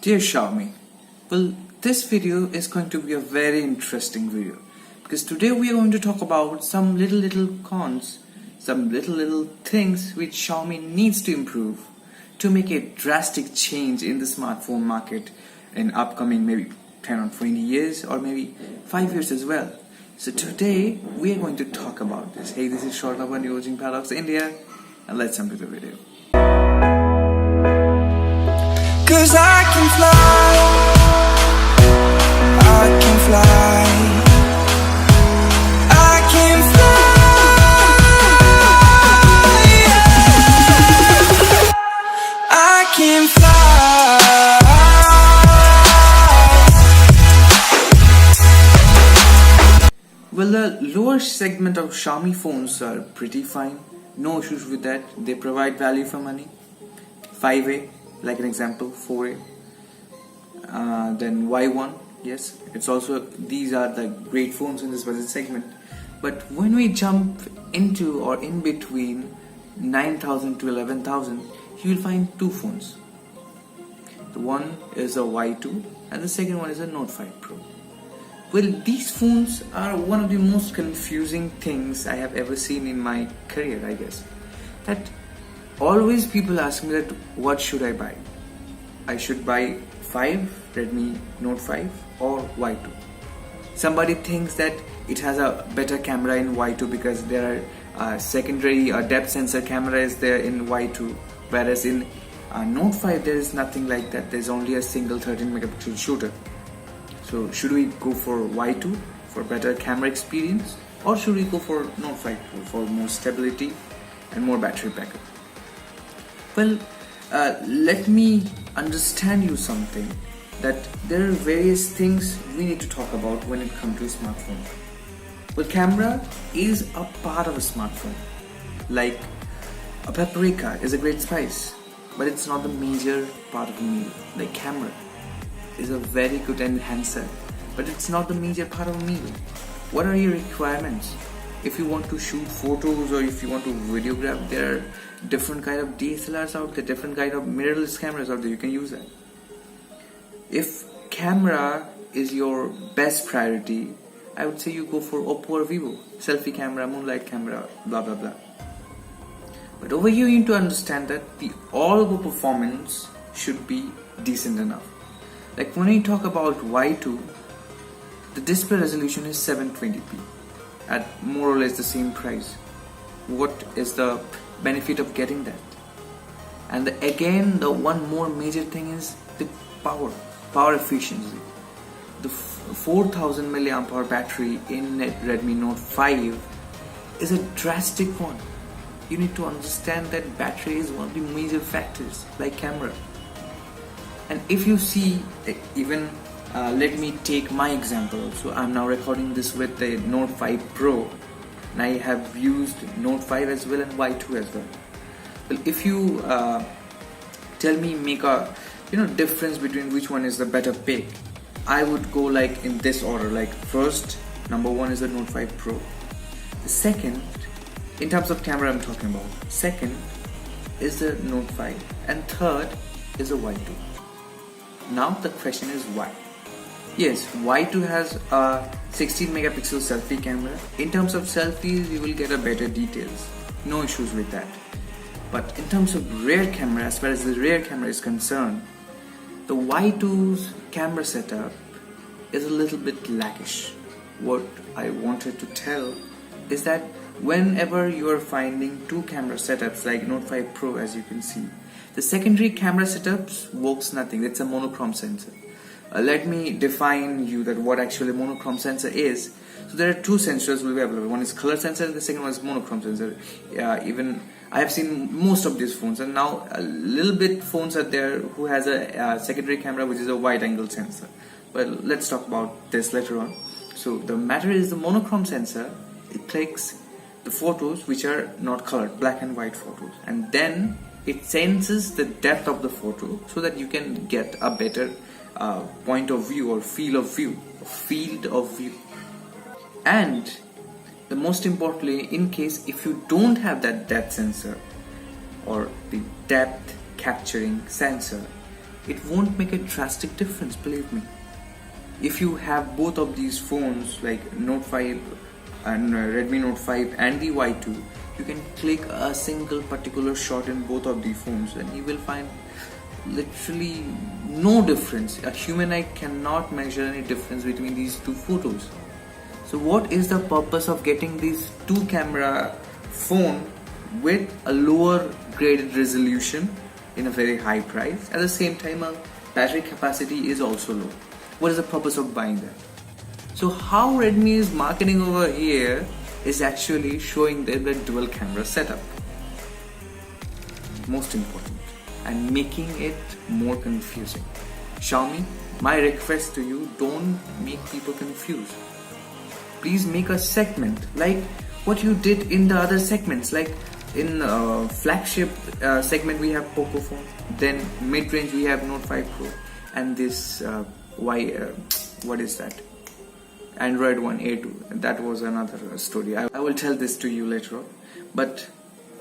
Dear Xiaomi, well, this video is going to be a very interesting video because today we are going to talk about some little cons, some little things which Xiaomi needs to improve to make a drastic change in the smartphone market in upcoming maybe 10 or 20 years or maybe 5 years as well. So today we are going to talk about this. Hey, this is Shortlav and you're watching Paradox India, and let's jump to the video. Cause I can fly, I can fly, I can fly, I can fly. Well, the lower segment of Xiaomi phones are pretty fine, no issues with that. They provide value for money. 5A, like an example, 4A, then Y1, yes, it's also, these are the great phones in this budget segment. But when we jump into or in between 9,000 to 11,000, you will find two phones. The one is a Y2 and the second one is a Note 5 Pro. Well, these phones are one of the most confusing things I have ever seen in my career, I guess. That always people ask me that what should I buy? I should buy Redmi Note 5 or Y2. Somebody thinks that it has a better camera in Y2 because there are secondary depth sensor camera is there in Y2, whereas in Note 5 there is nothing like that. There's only a single 13 megapixel shooter. So should we go for Y2 for better camera experience, or should we go for Note 5 Pro for more stability and more battery backup? Well, let me understand you something, that there are various things we need to talk about when it comes to a smartphone. Well, camera is a part of a smartphone. Like a paprika is a great spice, but it's not the major part of a meal. Like camera is a very good enhancer, but it's not the major part of a meal. What are your requirements? If you want to shoot photos or if you want to videograph, there are different kind of DSLRs out there, different kind of mirrorless cameras out there, you can use that. If camera is your best priority, I would say you go for Oppo or Vivo, selfie camera, moonlight camera, blah blah blah. But over here you need to understand that the all-over performance should be decent enough. Like when we talk about Y2, the display resolution is 720p at more or less the same price. What is the benefit of getting that? And again, the one more major thing is the power efficiency. The 4000 milliamp hour battery in Redmi Note 5 is a drastic one. You need to understand that battery is one of the major factors, like camera. And if you see, even let me take my example. So I'm now recording this with the Note 5 Pro, and I have used Note 5 as well and Y2 as well. Well, if you tell me make a difference between which one is the better pick, I would go like in this order. Like first, number one is the Note 5 Pro. The second, in terms of camera I'm talking about, second is the Note 5, and third is the Y2. Now the question is why? Yes, Y2 has a 16 megapixel selfie camera. In terms of selfies, you will get a better details. No issues with that. But in terms of rear camera, as far as the rear camera is concerned, the Y2's camera setup is a little bit lackish. What I wanted to tell is that whenever you are finding two camera setups like Note 5 Pro, as you can see, the secondary camera setups works nothing. It's a monochrome sensor. Let me define you that what actually monochrome sensor is. So there are two sensors will be available. One is color sensor and the second one is monochrome sensor. Even I have seen most of these phones, and now a little bit phones are there who has a secondary camera which is a wide angle sensor. But let's talk about this later on. So the matter is the monochrome sensor, it takes the photos which are not colored, black and white photos, and then it senses the depth of the photo so that you can get a better point of view or field of view. And the most importantly, in case if you don't have that depth sensor or the depth capturing sensor, it won't make a drastic difference, believe me. If you have both of these phones like Note 5 and Redmi Note 5 and the Y2, you can click a single particular shot in both of the phones and you will find literally no difference. A human eye cannot measure any difference between these two photos. So what is the purpose of getting these two camera phone with a lower graded resolution in a very high price? At the same time, our battery capacity is also low. What is the purpose of buying that? So how Redmi is marketing over here is actually showing them the dual camera setup. Most important, and making it more confusing. Xiaomi, my request to you, don't make people confused. Please make a segment like what you did in the other segments, like in flagship segment we have Poco phone, then mid-range we have Note 5 Pro, and this what is that? Android One A2. That was another story. I will tell this to you later on. But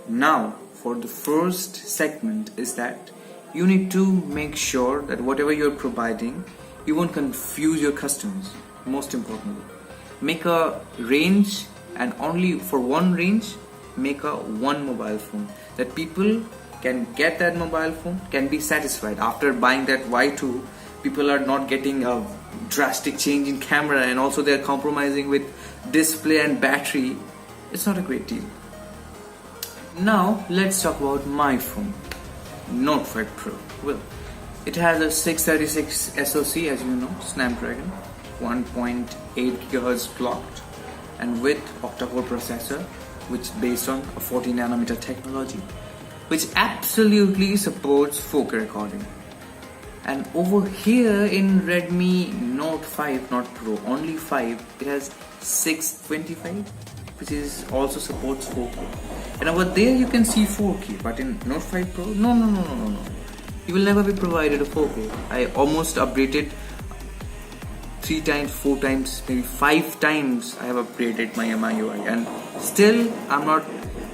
now for the first segment is that you need to make sure that whatever you're providing, you won't confuse your customers. Most importantly, make a range, and only for one range make a one mobile phone that people can get that mobile phone, can be satisfied. After buying that Y2, people are not getting a drastic change in camera, and also they're compromising with display and battery. It's not a great deal. Now let's talk about my phone, Note 5 Pro. Well, it has a 636 SoC, as you know, Snapdragon 1.8 GHz clocked, and with octa-core processor, which is based on a 40 nanometer technology, which absolutely supports 4K recording. And over here in Redmi Note 5, not Pro, only 5, it has 625, which is also supports 4K. And over there you can see 4K, but in Note 5 Pro, no. You will never be provided a 4K. I almost updated 3 times, 4 times, maybe 5 times I have upgraded my MIUI, and still I'm not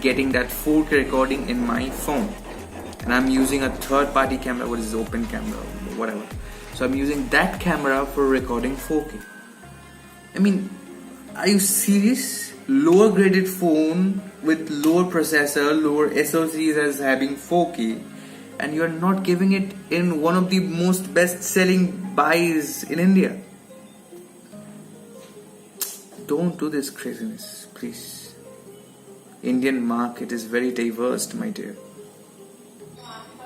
getting that 4K recording in my phone. And I'm using a third-party camera, what is open camera, whatever. So I'm using that camera for recording 4K. I mean, are you serious? Lower graded phone with lower processor, lower SoCs as having 4K, and you're not giving it in one of the most best-selling buys in India. Don't do this craziness, please. Indian market is very diverse, my dear.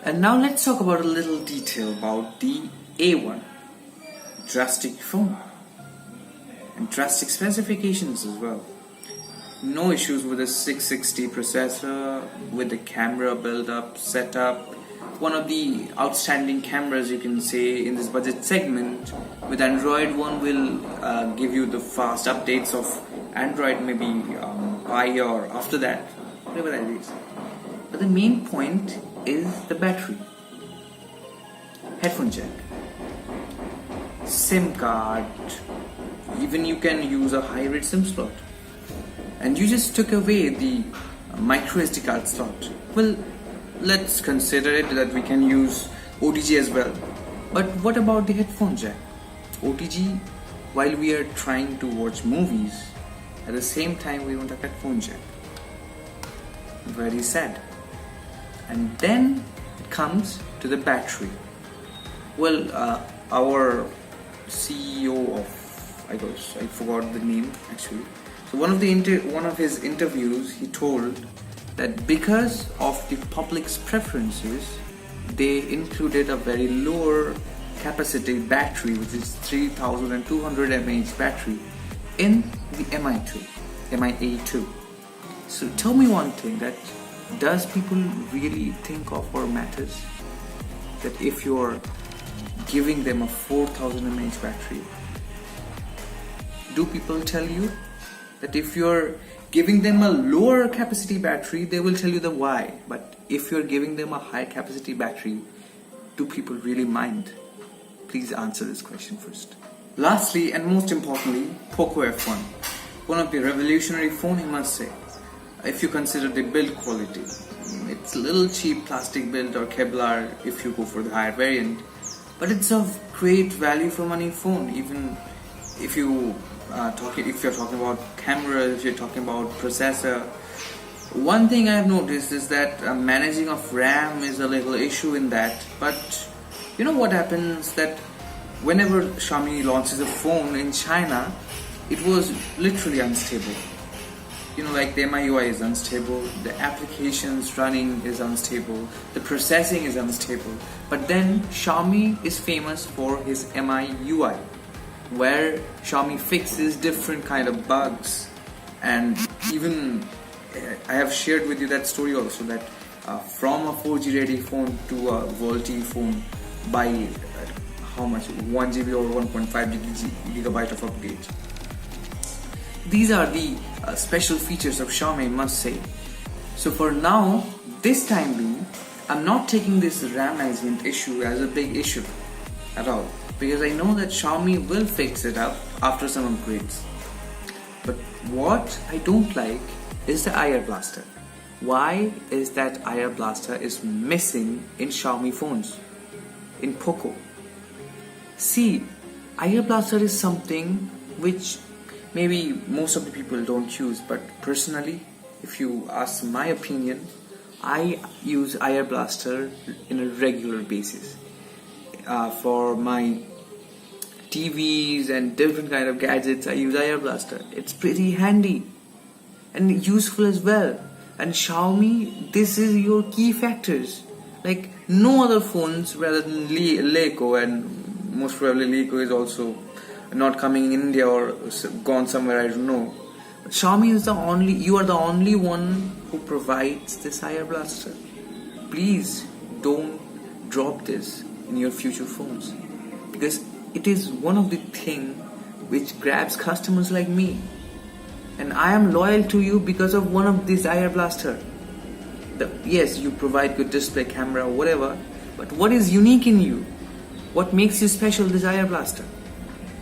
And now let's talk about a little detail about the A1 drastic phone and drastic specifications as well. No issues with the 660 processor, with the camera build-up, setup. One of the outstanding cameras you can say in this budget segment. With Android One will give you the fast updates of Android, maybe Pie or after that, whatever that is. But the main point is the battery, headphone jack, SIM card, even you can use a hybrid SIM slot, and you just took away the micro SD card slot. Well, let's consider it that we can use OTG as well, but what about the headphone jack? OTG, while we are trying to watch movies, at the same time we want a headphone jack. Very sad. And then it comes to the battery. Well, our CEO of, I forgot the name actually. So one of his interviews, he told that because of the public's preferences, they included a very lower capacity battery, which is 3200 mAh battery, in the MI2. So tell me one thing, that does people really think of or matters that if you're giving them a 4000 mAh battery, do people tell you that if you're giving them a lower capacity battery, they will tell you the why? But if you're giving them a high capacity battery, do people really mind? Please answer this question first. Lastly and most importantly, Poco F1, one of the revolutionary phone, I must say. If you consider the build quality, it's a little cheap plastic build or Kevlar if you go for the higher variant, but it's a great value for money phone. Even if you're talking about cameras, if you're talking about processor. One thing I've noticed is that managing of RAM is a little issue in that. But you know what happens, that whenever Xiaomi launches a phone in China, it was literally unstable. You know, like the MIUI is unstable, the applications running is unstable, the processing is unstable. But then Xiaomi is famous for his MIUI, where Xiaomi fixes different kind of bugs. And even I have shared with you that story also, that from a 4G ready phone to a VoLTE phone by how much, 1 GB or 1.5 gigabyte of upgrade. These are the special features of Xiaomi, I must say. So for now, this time being, I'm not taking this RAM management issue as a big issue at all, because I know that Xiaomi will fix it up after some upgrades. But what I don't like is the IR blaster. Why is that IR blaster is missing in Xiaomi phones, in Poco? See, IR blaster is something which maybe most of the people don't use, but personally, if you ask my opinion, I use IR blaster in a regular basis. For my TVs and different kind of gadgets, I use IR blaster. It's pretty handy and useful as well. And Xiaomi, this is your key factors. Like no other phones rather than Leico, and most probably Leico is also not coming in India or gone somewhere, I don't know. Xiaomi is you are the only one who provides this IR blaster. Please don't drop this in your future phones, because it is one of the things which grabs customers like me, and I am loyal to you because of one of this IR blaster. Yes, you provide good display, camera, whatever, but what is unique in you? What makes you special, this IR blaster?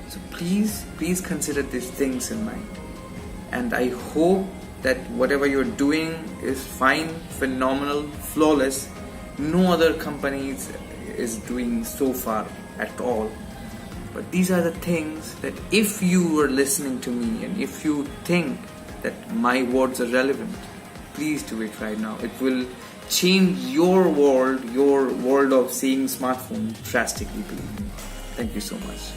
So please consider these things in mind. And I hope that whatever you're doing is fine, phenomenal, flawless. No other company is doing so far at all. But these are the things that if you are listening to me and if you think that my words are relevant, please do it right now. It will change your world of seeing smartphones drastically, believe me. Thank you so much.